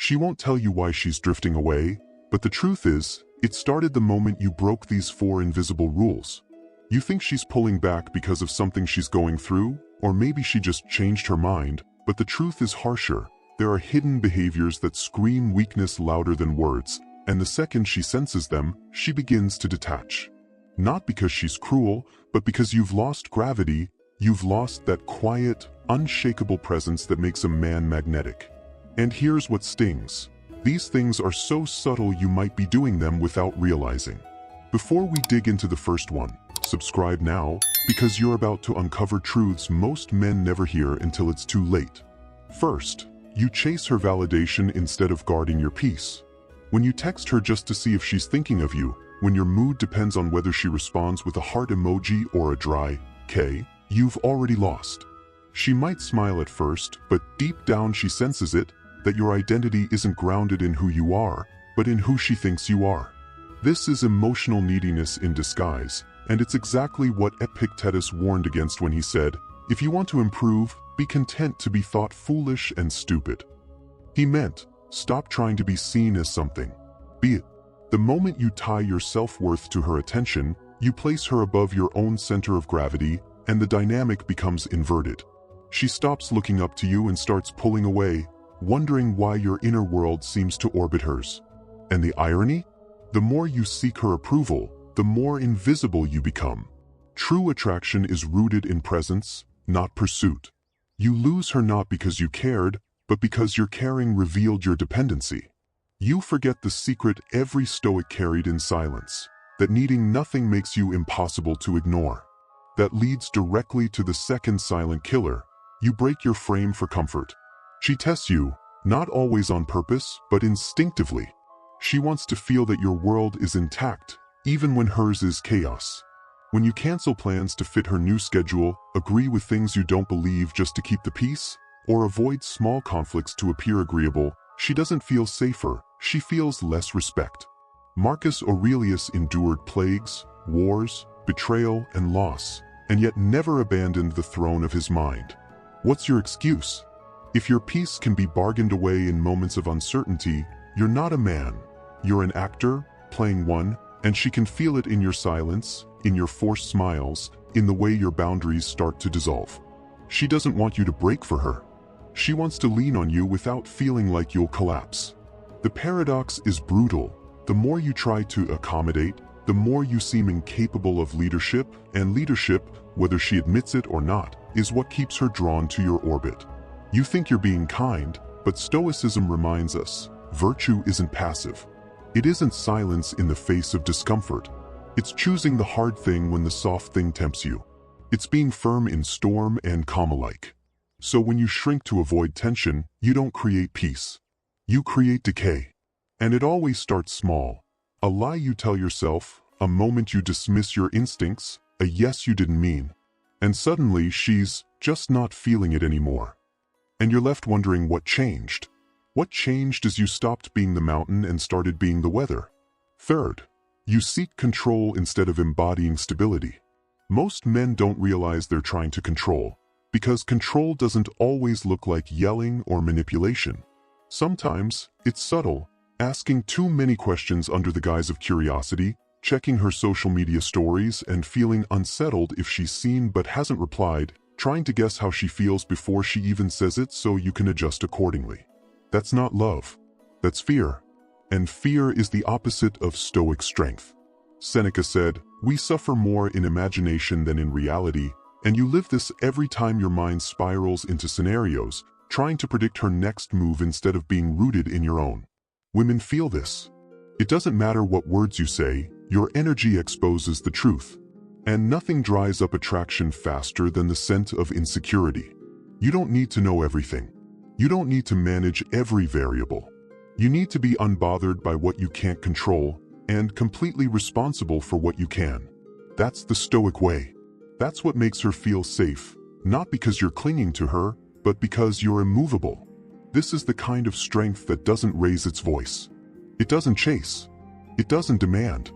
She won't tell you why she's drifting away, but the truth is, it started the moment you broke these 4 invisible rules. You think she's pulling back because of something she's going through, or maybe she just changed her mind, but the truth is harsher. There are hidden behaviors that scream weakness louder than words, and the second she senses them, she begins to detach. Not because she's cruel, but because you've lost gravity, you've lost that quiet, unshakable presence that makes a man magnetic. And here's what stings. These things are so subtle you might be doing them without realizing. Before we dig into the first one, subscribe now, because you're about to uncover truths most men never hear until it's too late. First, you chase her validation instead of guarding your peace. When you text her just to see if she's thinking of you, when your mood depends on whether she responds with a heart emoji or a dry K, you've already lost. She might smile at first, but deep down she senses it, that your identity isn't grounded in who you are, but in who she thinks you are. This is emotional neediness in disguise, and it's exactly what Epictetus warned against when he said, "If you want to improve, be content to be thought foolish and stupid." He meant, stop trying to be seen as something. Be it. The moment you tie your self-worth to her attention, you place her above your own center of gravity, and the dynamic becomes inverted. She stops looking up to you and starts pulling away, wondering why your inner world seems to orbit hers. And the irony? The more you seek her approval, the more invisible you become. True attraction is rooted in presence, not pursuit. You lose her not because you cared, but because your caring revealed your dependency. You forget the secret every Stoic carried in silence, that needing nothing makes you impossible to ignore. That leads directly to the second silent killer. You break your frame for comfort. She tests you, not always on purpose, but instinctively. She wants to feel that your world is intact, even when hers is chaos. When you cancel plans to fit her new schedule, agree with things you don't believe just to keep the peace, or avoid small conflicts to appear agreeable, she doesn't feel safer, she feels less respect. Marcus Aurelius endured plagues, wars, betrayal, and loss, and yet never abandoned the throne of his mind. What's your excuse? If your peace can be bargained away in moments of uncertainty, you're not a man. You're an actor, playing one, and she can feel it in your silence, in your forced smiles, in the way your boundaries start to dissolve. She doesn't want you to break for her. She wants to lean on you without feeling like you'll collapse. The paradox is brutal. The more you try to accommodate, the more you seem incapable of leadership, and leadership, whether she admits it or not, is what keeps her drawn to your orbit. You think you're being kind, but Stoicism reminds us, virtue isn't passive. It isn't silence in the face of discomfort. It's choosing the hard thing when the soft thing tempts you. It's being firm in storm and calm alike. So when you shrink to avoid tension, you don't create peace. You create decay. And it always starts small. A lie you tell yourself, a moment you dismiss your instincts, a yes you didn't mean. And suddenly she's just not feeling it anymore. And you're left wondering what changed. What changed as you stopped being the mountain and started being the weather? Third, you seek control instead of embodying stability. Most men don't realize they're trying to control, because control doesn't always look like yelling or manipulation. Sometimes, it's subtle, asking too many questions under the guise of curiosity, checking her social media stories and feeling unsettled if she's seen but hasn't replied, trying to guess how she feels before she even says it so you can adjust accordingly. That's not love. That's fear. And fear is the opposite of Stoic strength. Seneca said, "We suffer more in imagination than in reality," and you live this every time your mind spirals into scenarios, trying to predict her next move instead of being rooted in your own. Women feel this. It doesn't matter what words you say, your energy exposes the truth. And nothing dries up attraction faster than the scent of insecurity. You don't need to know everything. You don't need to manage every variable. You need to be unbothered by what you can't control and completely responsible for what you can. That's the Stoic way. That's what makes her feel safe, not because you're clinging to her, but because you're immovable. This is the kind of strength that doesn't raise its voice. It doesn't chase. It doesn't demand.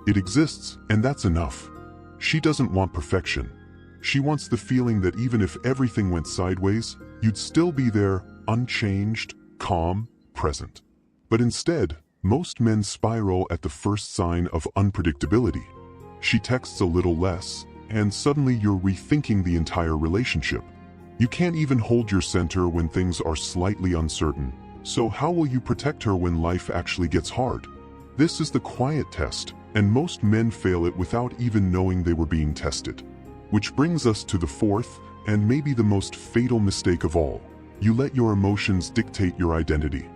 It exists, and that's enough. She doesn't want perfection. She wants the feeling that even if everything went sideways, you'd still be there, unchanged, calm, present. But instead, most men spiral at the first sign of unpredictability. She texts a little less, and suddenly you're rethinking the entire relationship. You can't even hold your center when things are slightly uncertain. So how will you protect her when life actually gets hard? This is the quiet test, and most men fail it without even knowing they were being tested. Which brings us to the fourth, and maybe the most fatal mistake of all. You let your emotions dictate your identity.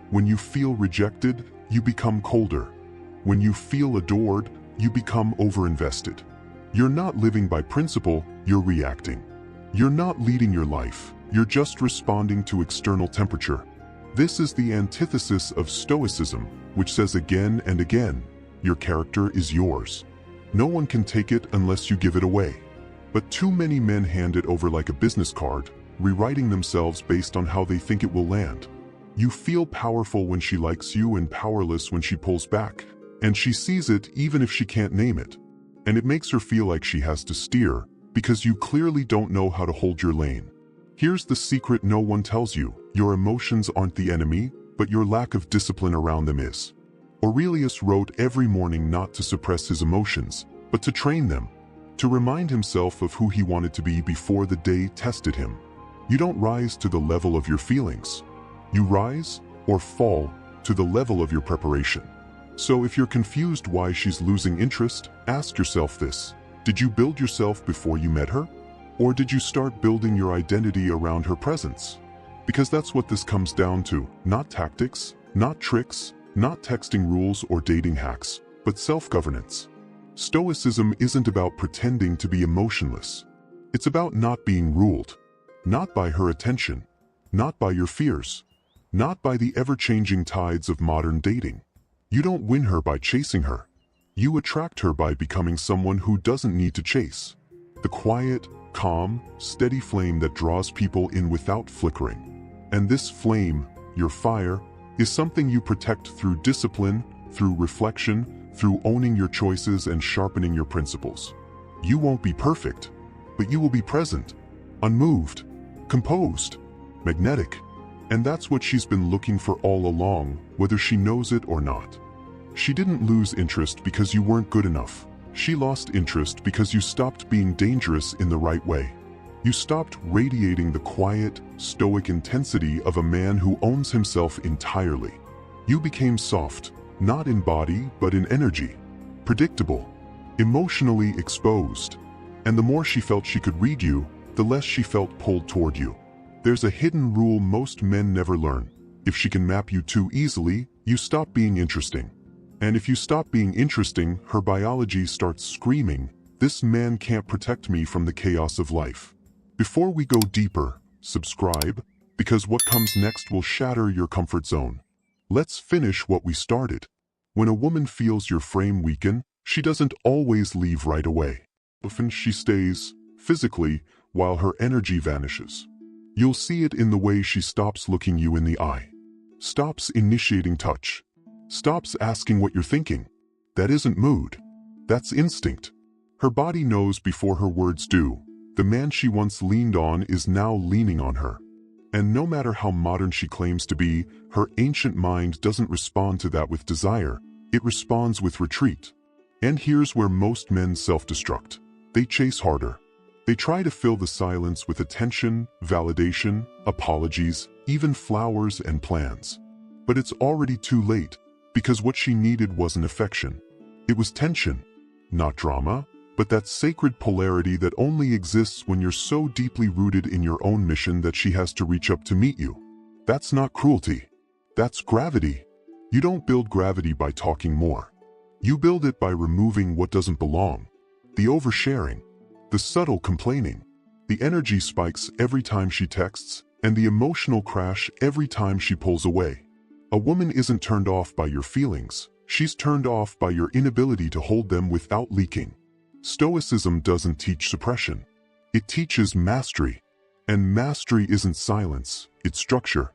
When you feel rejected, you become colder. When you feel adored, you become overinvested. You're not living by principle, you're reacting. You're not leading your life, you're just responding to external temperature. This is the antithesis of Stoicism, which says again and again, your character is yours. No one can take it unless you give it away. But too many men hand it over like a business card, rewriting themselves based on how they think it will land. You feel powerful when she likes you and powerless when she pulls back. And she sees it even if she can't name it. And it makes her feel like she has to steer, because you clearly don't know how to hold your lane. Here's the secret no one tells you. Your emotions aren't the enemy, but your lack of discipline around them is. Aurelius wrote every morning not to suppress his emotions, but to train them. To remind himself of who he wanted to be before the day tested him. You don't rise to the level of your feelings. You rise, or fall, to the level of your preparation. So if you're confused why she's losing interest, ask yourself this. Did you build yourself before you met her? Or did you start building your identity around her presence? Because that's what this comes down to, not tactics, not tricks, not texting rules or dating hacks, but self-governance. Stoicism isn't about pretending to be emotionless. It's about not being ruled. Not by her attention. Not by your fears. Not by the ever-changing tides of modern dating. You don't win her by chasing her. You attract her by becoming someone who doesn't need to chase. The quiet, calm, steady flame that draws people in without flickering. And this flame, your fire, is something you protect through discipline, through reflection, through owning your choices and sharpening your principles. You won't be perfect, but you will be present, unmoved, composed, magnetic. And that's what she's been looking for all along, whether she knows it or not. She didn't lose interest because you weren't good enough. She lost interest because you stopped being dangerous in the right way. You stopped radiating the quiet, stoic intensity of a man who owns himself entirely. You became soft, not in body but in energy. Predictable. Emotionally exposed. And the more she felt she could read you, the less she felt pulled toward you. There's a hidden rule most men never learn. If she can map you too easily, you stop being interesting. And if you stop being interesting, her biology starts screaming, "This man can't protect me from the chaos of life." Before we go deeper, subscribe, because what comes next will shatter your comfort zone. Let's finish what we started. When a woman feels your frame weaken, she doesn't always leave right away. Often she stays, physically, while her energy vanishes. You'll see it in the way she stops looking you in the eye. Stops initiating touch. Stops asking what you're thinking. That isn't mood. That's instinct. Her body knows before her words do. The man she once leaned on is now leaning on her. And no matter how modern she claims to be, her ancient mind doesn't respond to that with desire. It responds with retreat. And here's where most men self-destruct. They chase harder. They try to fill the silence with attention, validation, apologies, even flowers and plans. But it's already too late, because what she needed wasn't affection. It was tension. Not drama, but that sacred polarity that only exists when you're so deeply rooted in your own mission that she has to reach up to meet you. That's not cruelty. That's gravity. You don't build gravity by talking more. You build it by removing what doesn't belong. The oversharing. The subtle complaining. The energy spikes every time she texts, and the emotional crash every time she pulls away. A woman isn't turned off by your feelings. She's turned off by your inability to hold them without leaking. Stoicism doesn't teach suppression. It teaches mastery. And mastery isn't silence, it's structure.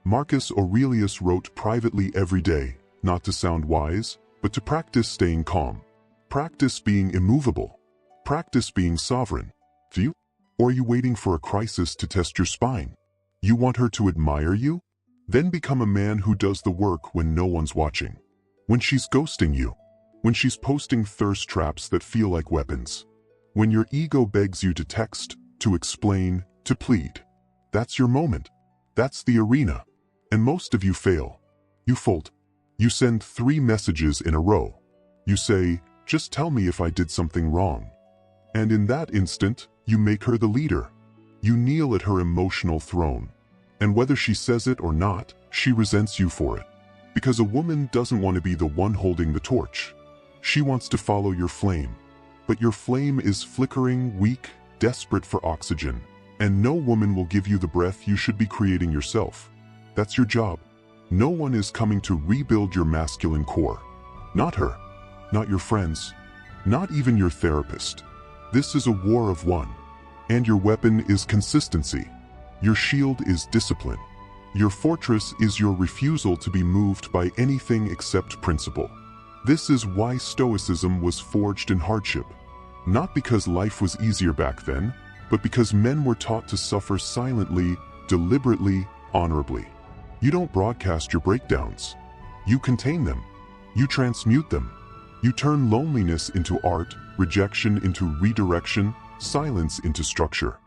Marcus Aurelius wrote privately every day, not to sound wise, but to practice staying calm. Practice being immovable. Practice being sovereign. Do you? Or are you waiting for a crisis to test your spine? You want her to admire you? Then become a man who does the work when no one's watching. When she's ghosting you. When she's posting thirst traps that feel like weapons. When your ego begs you to text, to explain, to plead. That's your moment. That's the arena. And most of you fail. You fold. You send 3 messages in a row. You say, just tell me if I did something wrong. And in that instant, you make her the leader. You kneel at her emotional throne. And whether she says it or not, she resents you for it. Because a woman doesn't want to be the one holding the torch. She wants to follow your flame. But your flame is flickering, weak, desperate for oxygen. And no woman will give you the breath you should be creating yourself. That's your job. No one is coming to rebuild your masculine core. Not her. Not your friends. Not even your therapist. This is a war of one. And your weapon is consistency. Your shield is discipline. Your fortress is your refusal to be moved by anything except principle. This is why Stoicism was forged in hardship. Not because life was easier back then, but because men were taught to suffer silently, deliberately, honorably. You don't broadcast your breakdowns. You contain them. You transmute them. You turn loneliness into art, rejection into redirection, silence into structure.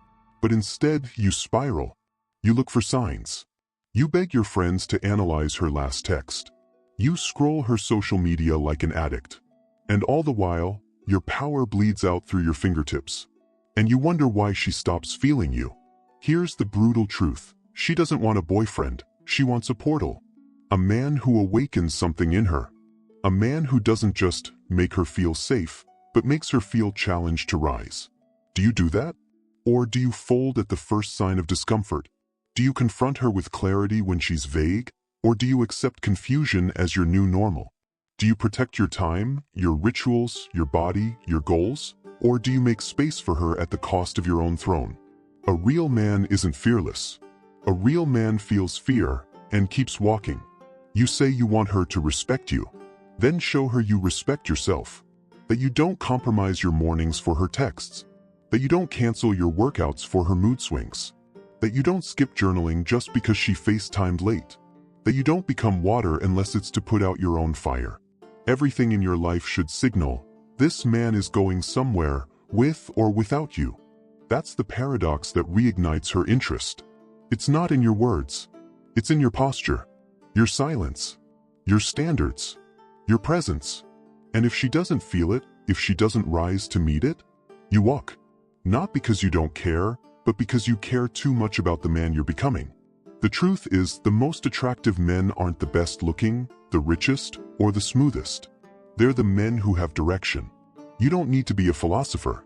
But instead, you spiral. You look for signs. You beg your friends to analyze her last text. You scroll her social media like an addict. And all the while, your power bleeds out through your fingertips. And you wonder why she stops feeling you. Here's the brutal truth. She doesn't want a boyfriend. She wants a portal. A man who awakens something in her. A man who doesn't just make her feel safe, but makes her feel challenged to rise. Do you do that? Or do you fold at the first sign of discomfort? Do you confront her with clarity when she's vague? Or do you accept confusion as your new normal? Do you protect your time, your rituals, your body, your goals? Or do you make space for her at the cost of your own throne? A real man isn't fearless. A real man feels fear and keeps walking. You say you want her to respect you. Then show her you respect yourself. That you don't compromise your mornings for her texts. That you don't cancel your workouts for her mood swings. That you don't skip journaling just because she FaceTimed late. That you don't become water unless it's to put out your own fire. Everything in your life should signal, this man is going somewhere, with or without you. That's the paradox that reignites her interest. It's not in your words. It's in your posture, your silence, your standards, your presence. And if she doesn't feel it, if she doesn't rise to meet it, you walk. Not because you don't care, but because you care too much about the man you're becoming. The truth is, the most attractive men aren't the best looking, the richest, or the smoothest. They're the men who have direction. You don't need to be a philosopher.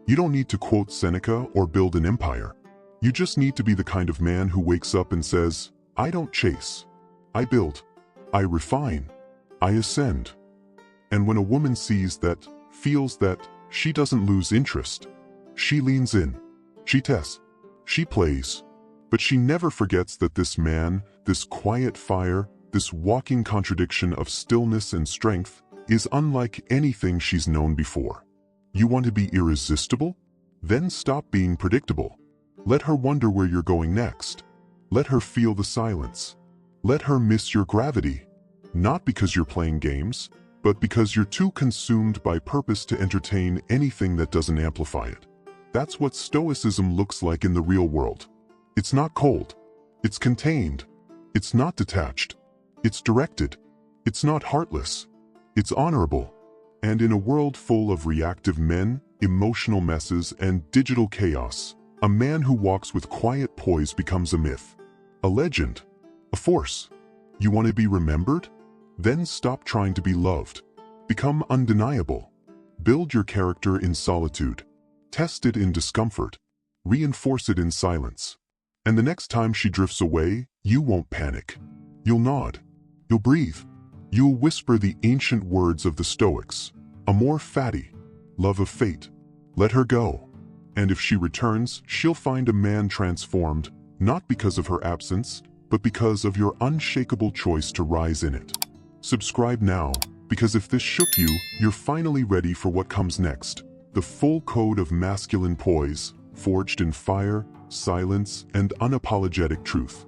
You don't need to quote Seneca or build an empire. You just need to be the kind of man who wakes up and says, I don't chase. I build. I refine. I ascend. And when a woman sees that, feels that, she doesn't lose interest. She leans in. She tests. She plays. But she never forgets that this man, this quiet fire, this walking contradiction of stillness and strength, is unlike anything she's known before. You want to be irresistible? Then stop being predictable. Let her wonder where you're going next. Let her feel the silence. Let her miss your gravity. Not because you're playing games, but because you're too consumed by purpose to entertain anything that doesn't amplify it. That's what Stoicism looks like in the real world. It's not cold. It's contained. It's not detached. It's directed. It's not heartless. It's honorable. And in a world full of reactive men, emotional messes, and digital chaos, a man who walks with quiet poise becomes a myth. A legend. A force. You want to be remembered? Then stop trying to be loved. Become undeniable. Build your character in solitude. Test it in discomfort. Reinforce it in silence. And the next time she drifts away, you won't panic. You'll nod. You'll breathe. You'll whisper the ancient words of the Stoics. Amor fati. Love of fate. Let her go. And if she returns, she'll find a man transformed, not because of her absence, but because of your unshakable choice to rise in it. Subscribe now, because if this shook you, you're finally ready for what comes next. The full code of masculine poise, forged in fire, silence, and unapologetic truth.